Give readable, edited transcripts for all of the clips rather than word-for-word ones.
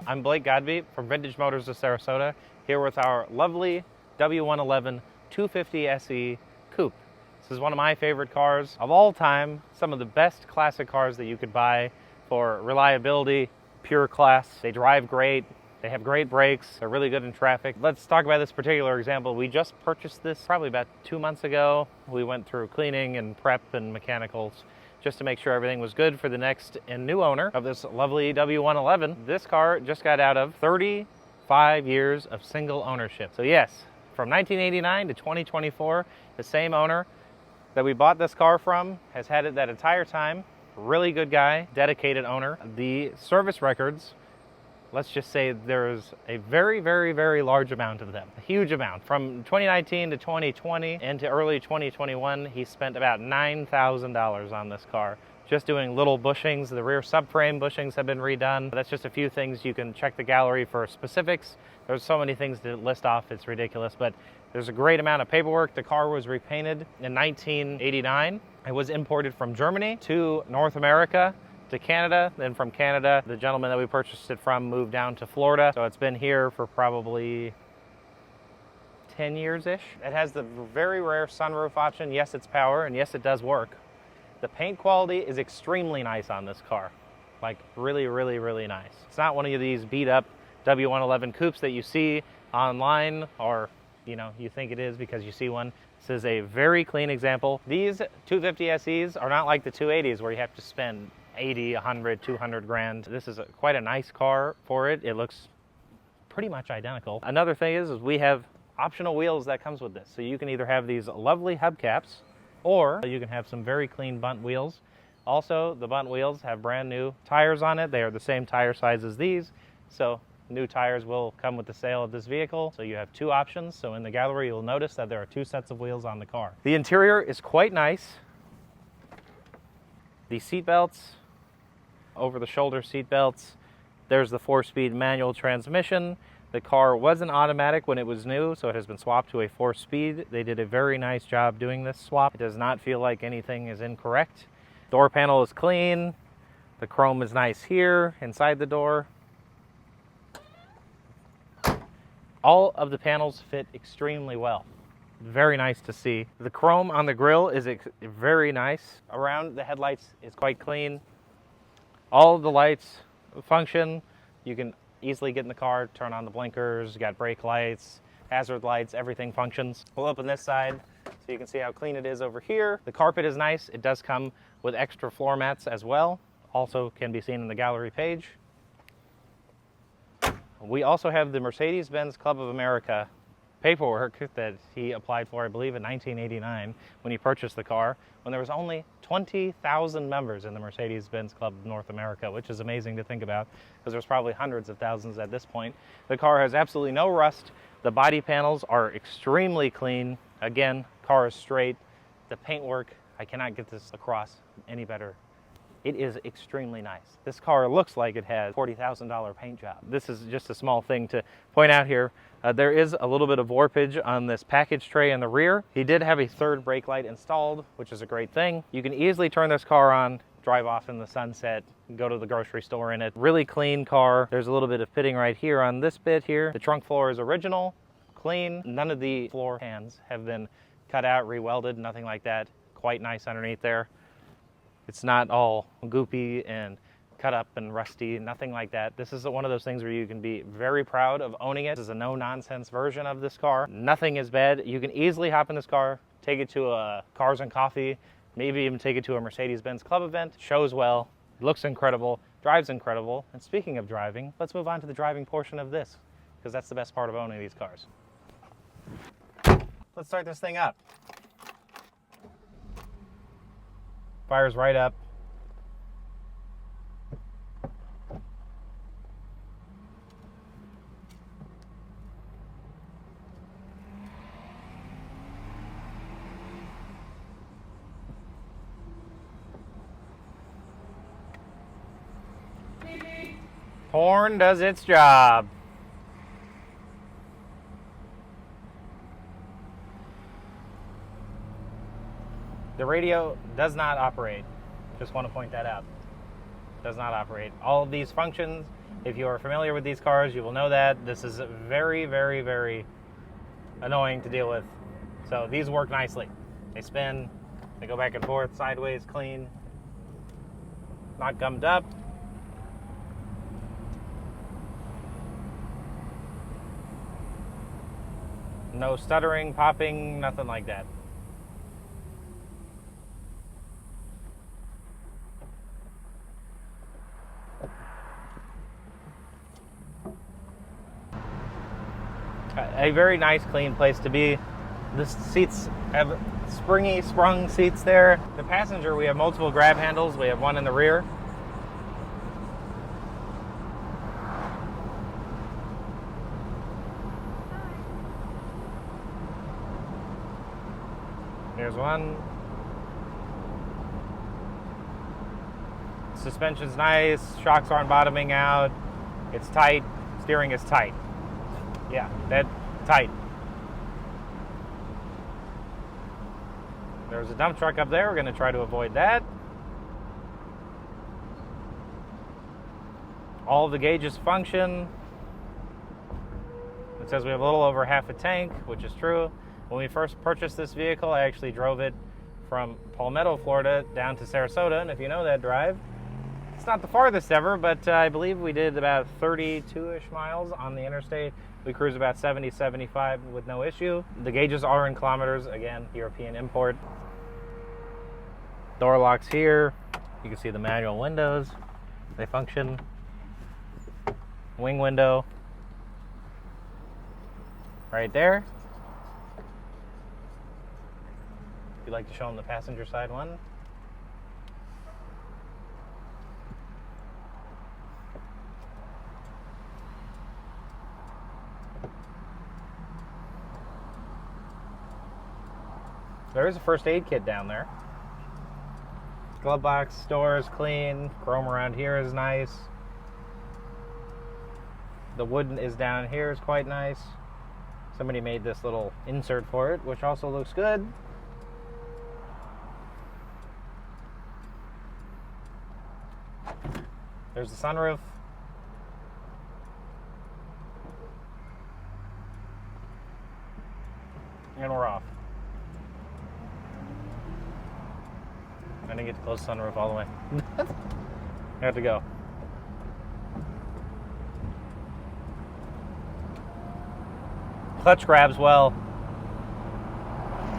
I'm Blake Godby from Vintage Motors of Sarasota, here with our lovely W111 250 SE Coupe. This is one of my favorite cars of all time, some of the best classic cars that you could buy for reliability, pure class. They drive great, they have great brakes, they're really good in traffic. Let's talk about this particular example. We just purchased this probably about 2 months ago. We went through cleaning and prep and mechanicals just to make sure everything was good for the next and new owner of this lovely W111. This car just got out of 35 years of single ownership. So yes, from 1989 to 2024, the same owner that we bought this car from has had it that entire time. Really good guy, dedicated owner. The service records, let's just say there's a very, very, very large amount of them, a huge amount. From 2019 to 2020 and to early 2021, he spent about $9,000 on this car, just doing little bushings. The rear subframe bushings have been redone. That's just a few things. You can check the gallery for specifics. There's so many things to list off, it's ridiculous, but there's a great amount of paperwork. The car was repainted in 1989. It was imported from Germany to North America, to Canada. Then from Canada, the gentleman that we purchased it from moved down to Florida. So it's been here for probably 10 years-ish. It has the very rare sunroof option. Yes, it's power, and yes, it does work. The paint quality is extremely nice on this car. Like really, really, really nice. It's not one of these beat up W111 coupes that you see online, or you think it is because you see one. This is a very clean example. These 250 SEs are not like the 280s where you have to spend 80, 100, 200 grand. This is quite a nice car for it. It looks pretty much identical. Another thing is we have optional wheels that comes with this. So you can either have these lovely hubcaps or you can have some very clean bunt wheels. Also, the bunt wheels have brand new tires on it. They are the same tire size as these. So new tires will come with the sale of this vehicle. So you have two options. So in the gallery, you'll notice that there are two sets of wheels on the car. The interior is quite nice. The seat belts, over-the-shoulder seat belts. There's the 4-speed manual transmission. The car was an automatic when it was new, so it has been swapped to a 4-speed. They did a very nice job doing this swap. It does not feel like anything is incorrect. Door panel is clean. The chrome is nice here, inside the door. All of the panels fit extremely well. Very nice to see. The chrome on the grille is very nice. Around the headlights is quite clean. All of the lights function. You can easily get in the car, turn on the blinkers, you got brake lights, hazard lights, everything functions. We'll open this side so you can see how clean it is over here. The carpet is nice. It does come with extra floor mats as well. Also can be seen in the gallery page. We also have the Mercedes-Benz Club of America paperwork that he applied for, I believe, in 1989 when he purchased the car, when there was only 20,000 members in the Mercedes-Benz Club of North America, which is amazing to think about because there's probably hundreds of thousands at this point. The car has absolutely no rust. The body panels are extremely clean. Again, car is straight. The paintwork, I cannot get this across any better. It is extremely nice. This car looks like it had a $40,000 paint job. This is just a small thing to point out here. There is a little bit of warpage on this package tray in the rear. He did have a third brake light installed, which is a great thing. You can easily turn this car on, drive off in the sunset, go to the grocery store in it. Really clean car. There's a little bit of pitting right here on this bit here. The trunk floor is original, clean. None of the floor hands have been cut out, re-welded, nothing like that. Quite nice underneath there. It's not all goopy and cut up and rusty, nothing like that. This is one of those things where you can be very proud of owning it. This is a no-nonsense version of this car. Nothing is bad. You can easily hop in this car, take it to a Cars and Coffee, maybe even take it to a Mercedes-Benz Club event. Shows well, looks incredible, drives incredible. And speaking of driving, let's move on to the driving portion of this, because that's the best part of owning these cars. Let's start this thing up. Fires right up. Horn does its job. The radio does not operate. Just want to point that out. Does not operate. All of these functions, If you are familiar with these cars, you will know that. This is very, very, very annoying to deal with. So these work nicely. They spin, they go back and forth, sideways, clean, not gummed up. No stuttering, popping, nothing like that. A very nice, clean place to be. The seats have springy, sprung seats there. The passenger, we have multiple grab handles. We have one in the rear. Here's one. Suspension's nice. Shocks aren't bottoming out. It's tight. Steering is tight. Yeah, that tight. There's a dump truck up there. We're going to try to avoid that. All of the gauges function. It says we have a little over half a tank, which is true. When we first purchased this vehicle, I actually drove it from Palmetto, Florida down to Sarasota. And if you know that drive, it's not the farthest ever, but I believe we did about 32-ish miles on the interstate. We cruise about 70, 75 with no issue. The gauges are in kilometers. Again, European import. Door locks here. You can see the manual windows. They function. Wing window. Right there. If you'd like to show them the passenger side one. There is a first aid kit down there. Glove box, door is clean. Chrome around here is nice. The wood is down here is quite nice. Somebody made this little insert for it, which also looks good. There's the sunroof. And we're off. I didn't get to close the sunroof all the way. I have to go. Clutch grabs well.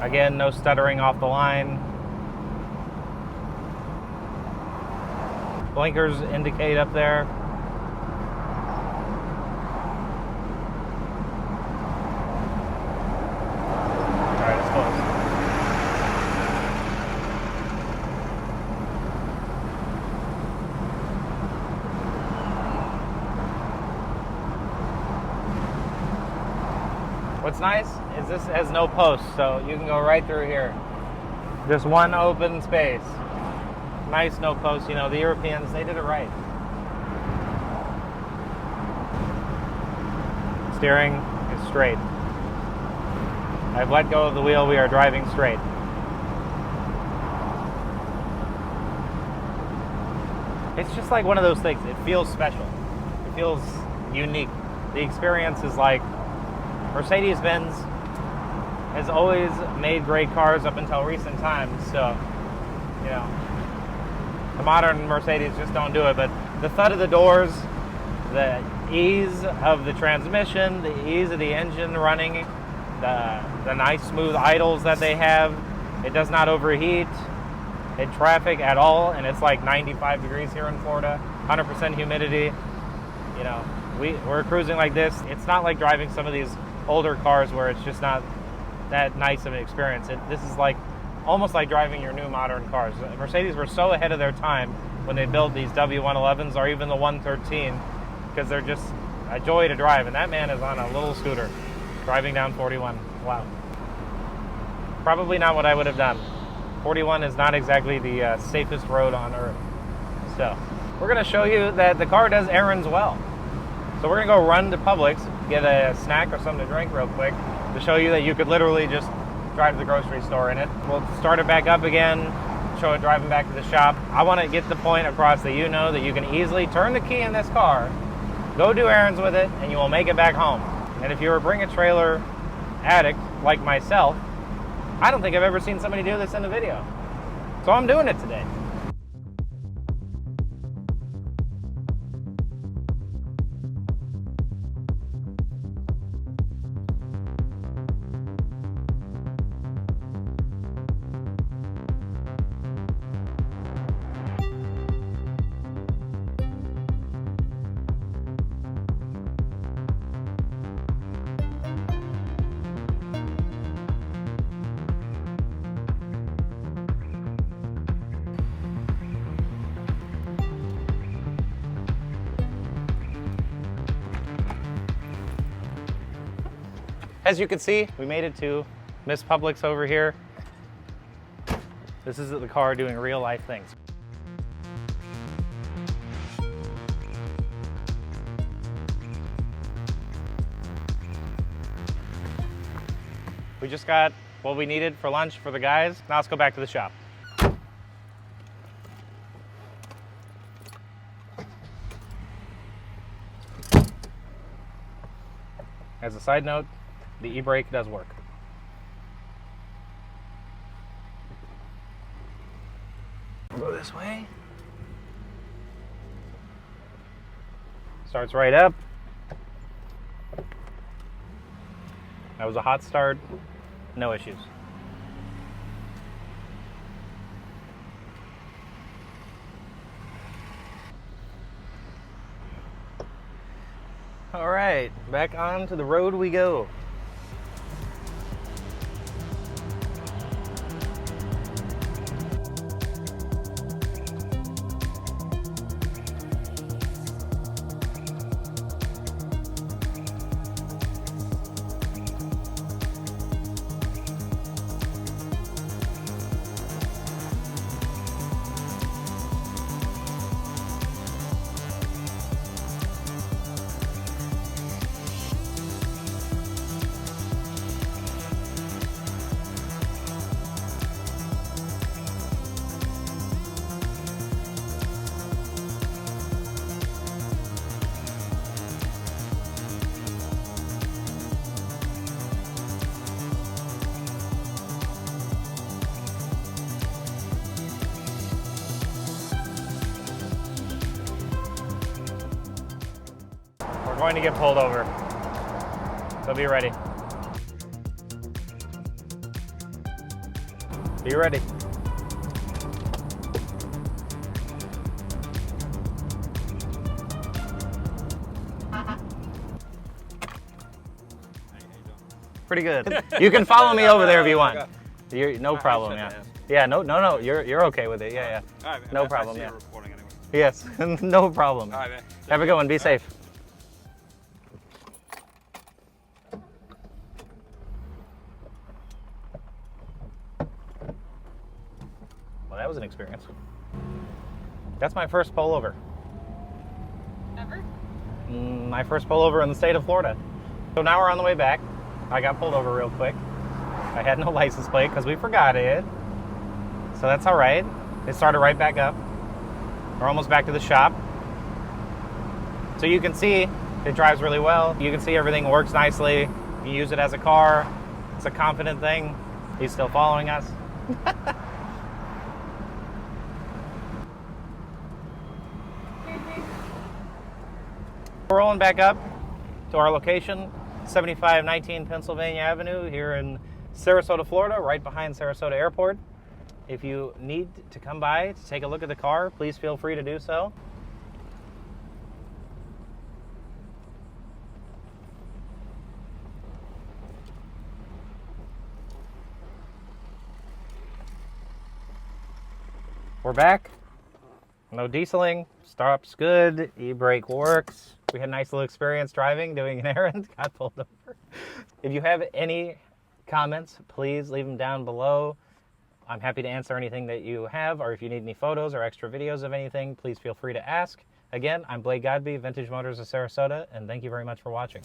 Again, no stuttering off the line. Blinkers indicate up there. Alright, it's closed. What's nice is this has no posts, so you can go right through here. Just one open space. Nice, no posts. You know, the Europeans, they did it right. Steering is straight. I've let go of the wheel. We are driving straight. It's just like one of those things. It feels special. It feels unique. The experience is like Mercedes-Benz has always made great cars up until recent times, so, you know, the modern Mercedes just don't do it, but the thud of the doors, the ease of the transmission, the ease of the engine running, the nice smooth idles that they have, it does not overheat in traffic at all, and it's like 95 degrees here in Florida, 100% humidity. You know, we're cruising like this. It's not like driving some of these older cars where it's just not that nice of an experience. This is like almost like driving your new modern cars. Mercedes were so ahead of their time when they built these W111s or even the 113 because they're just a joy to drive. And that man is on a little scooter driving down 41. Wow. Probably not what I would have done. 41 is not exactly the safest road on earth. So we're going to show you that the car does errands well. So we're going to go run to Publix, get a snack or something to drink real quick to show you that you could literally just drive to the grocery store in it. We'll start it back up again, show it driving back to the shop. I want to get the point across that you know that you can easily turn the key in this car Go do errands with it, and you will make it back home. And if you're a BringATrailer addict like myself, I don't think I've ever seen somebody do this in a video. So I'm doing it today. As you can see, we made it to Miss Publix over here. This is the car doing real life things. We just got what we needed for lunch for the guys. Now let's go back to the shop. As a side note, the e-brake does work. We'll go this way. Starts right up. That was a hot start, no issues. All right, back on to the road we go. We're going to get pulled over, so be ready. Be ready. Pretty good. You can follow me over there if you want. No problem, yeah. Yeah, no, you're okay with it, yeah. Right, no problem, yeah. Anyway. Yes, no problem. All right, man. Have a good one, be safe. Well, that was an experience. That's my first pullover. Ever? My first pullover in the state of Florida. So now we're on the way back. I got pulled over real quick. I had no license plate because we forgot it. So that's all right. It started right back up. We're almost back to the shop. So you can see it drives really well. You can see everything works nicely. You use it as a car. It's a confident thing. He's still following us. We're rolling back up to our location, 7519 Pennsylvania Avenue here in Sarasota, Florida, right behind Sarasota Airport. If you need to come by to take a look at the car, please feel free to do so. We're back. No dieseling. Stops good. E-brake works. We had a nice little experience driving, doing an errand. Got pulled over. If you have any comments, please leave them down below. I'm happy to answer anything that you have, or if you need any photos or extra videos of anything, please feel free to ask. Again, I'm Blake Godby, Vintage Motors of Sarasota, and thank you very much for watching.